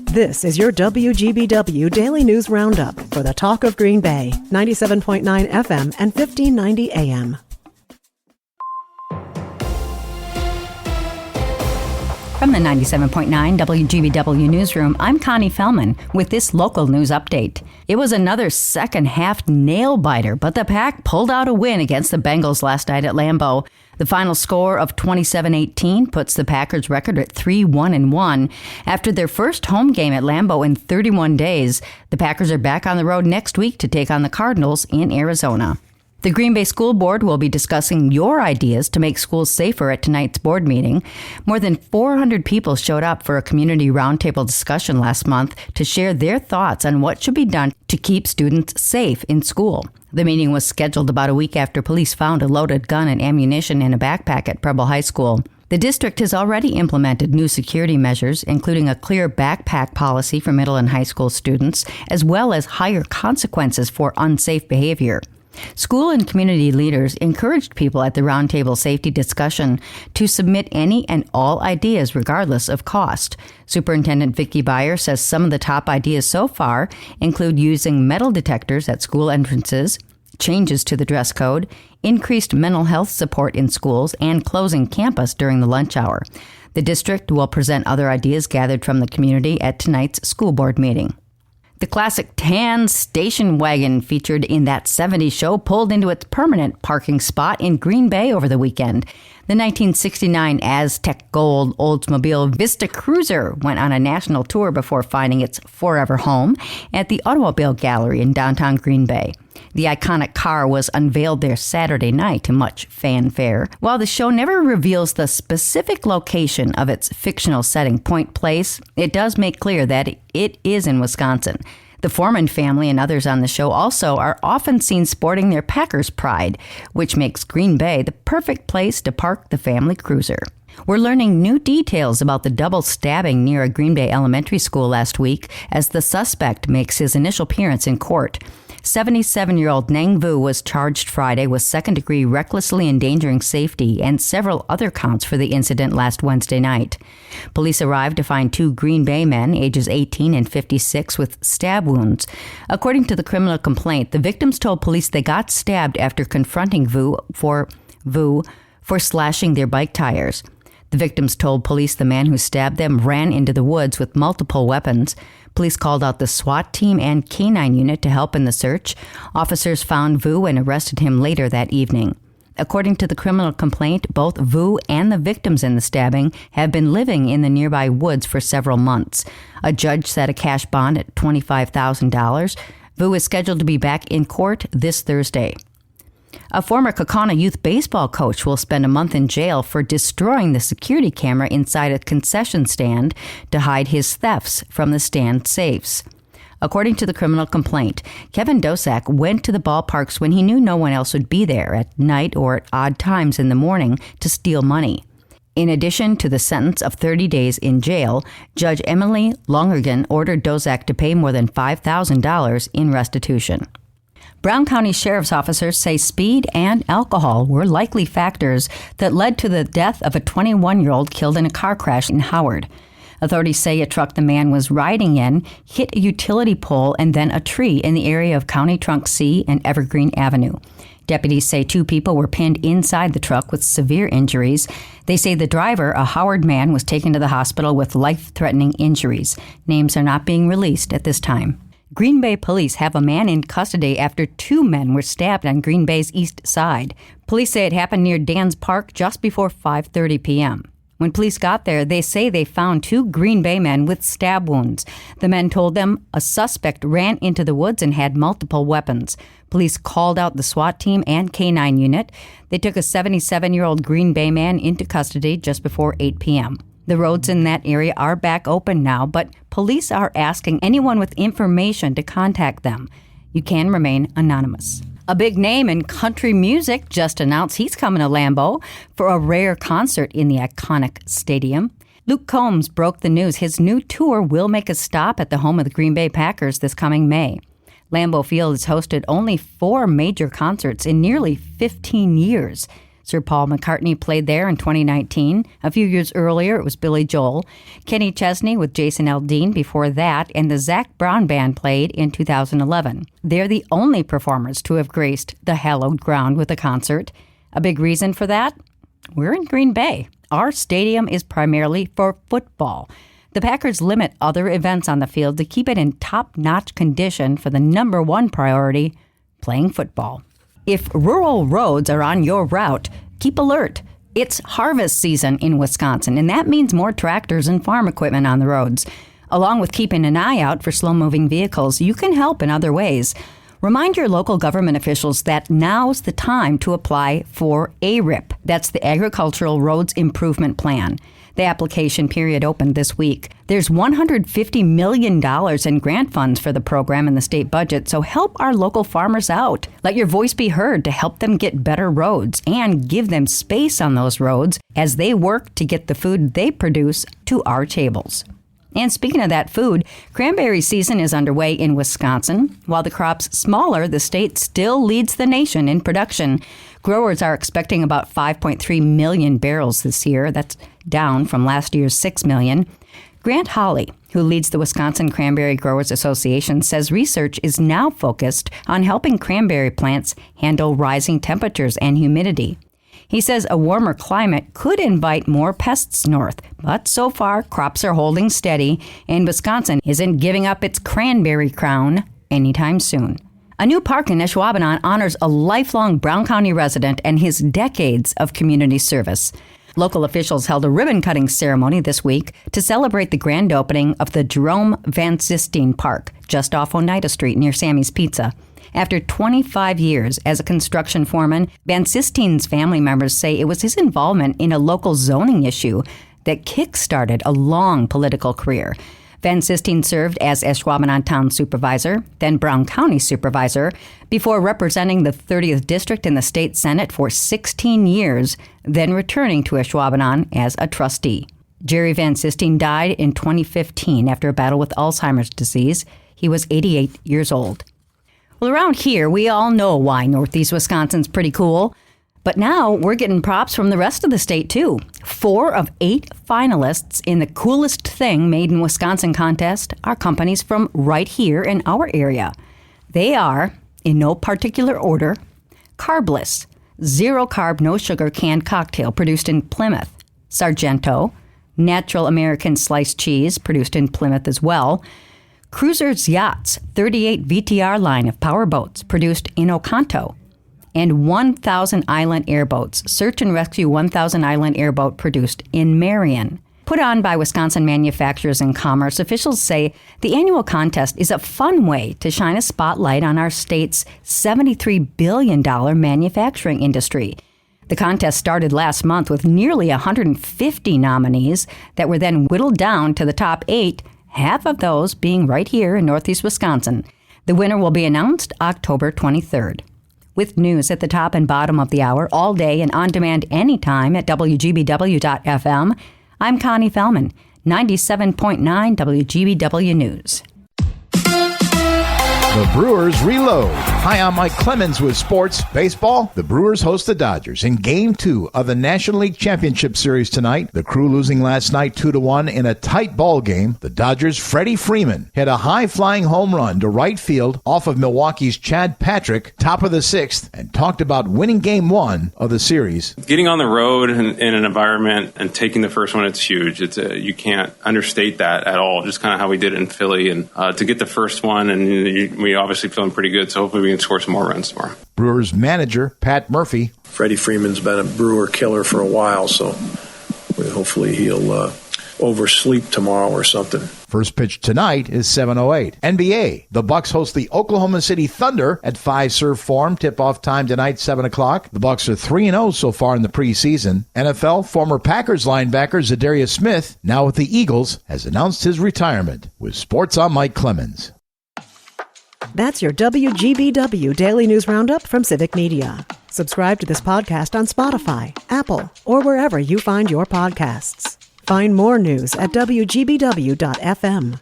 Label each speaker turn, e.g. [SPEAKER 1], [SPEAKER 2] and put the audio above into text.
[SPEAKER 1] This is your WGBW Daily News Roundup for the Talk of Green Bay, 97.9 FM and 1590 AM.
[SPEAKER 2] From the 97.9 WGBW Newsroom, I'm Connie Fellman with this local news update. It was another second-half nail-biter, but the Pack pulled out a win against the Bengals last night at Lambeau. The final score of 27-18 puts the Packers' record at 3-1-1. After their first home game at Lambeau in 31 days, the Packers are back on the road next week to take on the Cardinals in Arizona. The Green Bay School Board will be discussing your ideas to make schools safer at tonight's board meeting. More than 400 people showed up for a community roundtable discussion last month to share their thoughts on what should be done to keep students safe in school. The meeting was scheduled about a week after police found a loaded gun and ammunition in a backpack at Preble High School. The district has already implemented new security measures, including a clear backpack policy for middle and high school students, as well as higher consequences for unsafe behavior. School and community leaders encouraged people at the roundtable safety discussion to submit any and all ideas regardless of cost. Superintendent Vicki Beyer says some of the top ideas so far include using metal detectors at school entrances, changes to the dress code, increased mental health support in schools, and closing campus during the lunch hour. The district will present other ideas gathered from the community at tonight's school board meeting. The classic tan station wagon featured in That 70s Show pulled into its permanent parking spot in Green Bay over the weekend. The 1969 Aztec Gold Oldsmobile Vista Cruiser went on a national tour before finding its forever home at the Automobile Gallery in downtown Green Bay. The iconic car was unveiled there Saturday night to much fanfare. While the show never reveals the specific location of its fictional setting, Point Place, it does make clear that it is in Wisconsin. The Foreman family and others on the show also are often seen sporting their Packers pride, which makes Green Bay the perfect place to park the family cruiser. We're learning new details about the double stabbing near a Green Bay elementary school last week as the suspect makes his initial appearance in court. 77-year-old Nang Vu was charged Friday with second-degree recklessly endangering safety and several other counts for the incident last Wednesday night. Police arrived to find two Green Bay men, ages 18 and 56, with stab wounds. According to the criminal complaint, the victims told police they got stabbed after confronting Vu for slashing their bike tires. The victims told police the man who stabbed them ran into the woods with multiple weapons. Police called out the SWAT team and K-9 unit to help in the search. Officers found Vu and arrested him later that evening. According to the criminal complaint, both Vu and the victims in the stabbing have been living in the nearby woods for several months. A judge set a cash bond at $25,000. Vu is scheduled to be back in court this Thursday. A former Kaukauna youth baseball coach will spend a month in jail for destroying the security camera inside a concession stand to hide his thefts from the stand safes. According to the criminal complaint, Kevin Dosak went to the ballparks when he knew no one else would be there at night or at odd times in the morning to steal money. In addition to the sentence of 30 days in jail, Judge Emily Lonergan ordered Dosak to pay more than $5,000 in restitution. Brown County Sheriff's officers say speed and alcohol were likely factors that led to the death of a 21-year-old killed in a car crash in Howard. Authorities say a truck the man was riding in hit a utility pole and then a tree in the area of County Trunk C and Evergreen Avenue. Deputies say two people were pinned inside the truck with severe injuries. They say the driver, a Howard man, was taken to the hospital with life-threatening injuries. Names are not being released at this time. Green Bay police have a man in custody after two men were stabbed on Green Bay's east side. Police say it happened near Dan's Park just before 5:30 p.m. When police got there, they say they found two Green Bay men with stab wounds. The men told them a suspect ran into the woods and had multiple weapons. Police called out the SWAT team and K-9 unit. They took a 77-year-old Green Bay man into custody just before 8 p.m. The roads in that area are back open now, but police are asking anyone with information to contact them. You can remain anonymous. A big name in country music just announced he's coming to Lambeau for a rare concert in the iconic stadium. Luke Combs broke the news his new tour will make a stop at the home of the Green Bay Packers this coming May. Lambeau Field has hosted only 4 major concerts in nearly 15 years. Sir Paul McCartney played there in 2019. A few years earlier, it was Billy Joel. Kenny Chesney with Jason Aldean before that, and the Zac Brown Band played in 2011. They're the only performers to have graced the hallowed ground with a concert. A big reason for that? We're in Green Bay. Our stadium is primarily for football. The Packers limit other events on the field to keep it in top-notch condition for the number one priority, playing football. If rural roads are on your route, keep alert. It's harvest season in Wisconsin, and that means more tractors and farm equipment on the roads. Along with keeping an eye out for slow-moving vehicles, you can help in other ways. Remind your local government officials that now's the time to apply for ARIP. That's the Agricultural Roads Improvement Plan. The application period opened this week. There's $150 million in grant funds for the program in the state budget, so help our local farmers out. Let your voice be heard to help them get better roads and give them space on those roads as they work to get the food they produce to our tables. And speaking of that food, cranberry season is underway in Wisconsin. While the crop's smaller, the state still leads the nation in production. Growers are expecting about 5.3 million barrels this year. That's down from last year's 6 million. Grant Hawley, who leads the Wisconsin Cranberry Growers Association, says research is now focused on helping cranberry plants handle rising temperatures and humidity. He says a warmer climate could invite more pests north, but so far crops are holding steady, and Wisconsin isn't giving up its cranberry crown anytime soon. A new park in Ashwaubenon honors a lifelong Brown County resident and his decades of community service. Local officials held a ribbon-cutting ceremony this week to celebrate the grand opening of the Jerome Van Sistine Park, just off Oneida Street near Sammy's Pizza. After 25 years as a construction foreman, Van Sistine's family members say it was his involvement in a local zoning issue that kick-started a long political career. Van Sistine served as Ashwaubenon Town Supervisor, then Brown County Supervisor, before representing the 30th District in the State Senate for 16 years, then returning to Ashwaubenon as a trustee. Jerry Van Sistine died in 2015 after a battle with Alzheimer's disease. He was 88 years old. Well, around here, we all know why Northeast Wisconsin's pretty cool. But now we're getting props from the rest of the state, too. 4 of 8 finalists in the Coolest Thing Made in Wisconsin contest are companies from right here in our area. They are, in no particular order, Carbless, zero-carb, no-sugar canned cocktail produced in Plymouth. Sargento, natural American sliced cheese produced in Plymouth as well. Cruisers Yachts, 38 VTR line of powerboats produced in Oconto. And 1,000 Island Airboats, Search and Rescue 1,000 Island Airboat produced in Marion. Put on by Wisconsin Manufacturers and Commerce, officials say the annual contest is a fun way to shine a spotlight on our state's $73 billion manufacturing industry. The contest started last month with nearly 150 nominees that were then whittled down to the top 8, half of those being right here in Northeast Wisconsin. The winner will be announced October 23rd. With news at the top and bottom of the hour, all day and on demand anytime at WGBW.FM, I'm Connie Fellman, 97.9 WGBW News.
[SPEAKER 3] The Brewers reload. Hi, I'm Mike Clemens with sports. Baseball, the Brewers host the Dodgers in Game 2 of the National League Championship Series tonight. The Crew losing last night 2-1 in a tight ball game. The Dodgers' Freddie Freeman hit a high-flying home run to right field off of Milwaukee's Chad Patrick, top of the 6th, and talked about winning Game 1 of the series.
[SPEAKER 4] Getting on the road in an environment and taking the first one, it's huge. You can't understate that at all. Just kind of how we did it in Philly, and to get the first one, and we obviously feeling pretty good, so hopefully we can score some more runs tomorrow.
[SPEAKER 3] Brewers manager Pat Murphy.
[SPEAKER 5] Freddie Freeman's been a Brewer killer for a while, so hopefully he'll oversleep tomorrow or something.
[SPEAKER 3] First pitch tonight is 7:08. NBA. The Bucks host the Oklahoma City Thunder at Fiserv Forum. Tip-off time tonight, 7 o'clock. The Bucks are 3-0 so far in the preseason. NFL former Packers linebacker Zadarius Smith, now with the Eagles, has announced his retirement. With sports, I'm Mike Clemens.
[SPEAKER 1] That's your WGBW Daily News Roundup from Civic Media. Subscribe to this podcast on Spotify, Apple, or wherever you find your podcasts. Find more news at WGBW.FM.